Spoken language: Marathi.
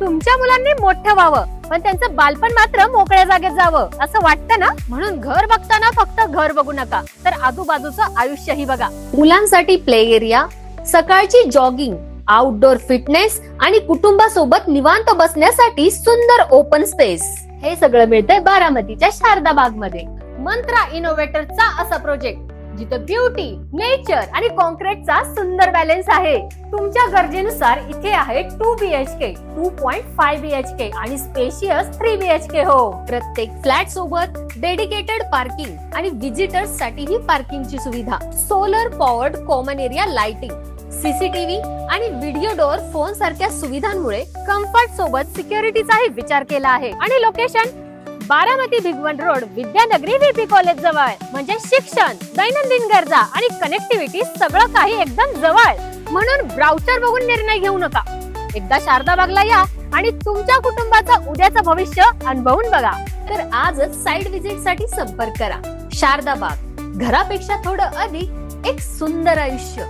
तुमच्या मुलांनी मोठं व्हावं पण त्यांचं बालपण मात्र मोकळ्या जागेत जावं असं वाटतं ना. म्हणून घर बघताना फक्त घर बघू नका तर आजूबाजूचं आयुष्यही बघा. मुलांसाठी प्ले एरिया, सकाळची जॉगिंग, आउटडोर फिटनेस आणि कुटुंबासोबत निवांत बसण्यासाठी सुंदर ओपन स्पेस, हे सगळं मिळतंय बारामतीच्या शारदा बाग मध्ये. मंत्रा इनोव्हेटरचा असा प्रोजेक्ट जिथं ब्युटी, नेचर आणि कॉन्क्रीटचा सुंदर बॅलन्स आहे. तुमच्या गरजेनुसार इथे आहे 2 BHK, 2.5 BHK आणि स्पेशियस 3 BHK. हो, प्रत्येक फ्लॅट सोबत डेडिकेटेड पार्किंग आणि विजिटर्स साठीही पार्किंगची सुविधा, solar powered common area lighting, CCTV आणि व्हिडिओ डोअर फोन सारख्या सुविधांमुळे कम्फर्ट सोबत सिक्युरिटीचाही विचार केला आहे. आणि लोकेशन बारामती भिगवण रोड, विद्यानगरी VP कॉलेज जवळ. म्हणजे शिक्षण, दैनंदिन गरजा आणि कनेक्टिव्हिटी सगळं काही एकदम जवळ. म्हणून ब्राउचर बघून निर्णय घेऊ नका, एकदा शारदा बागला या आणि तुमच्या कुटुंबाचं उद्याचं भविष्य अनुभवून बघा. तर आजच साइट व्हिजिट साठी संपर्क करा. शारदा बाग, घरापेक्षा थोडं अधिक, एक सुंदर आयुष्य.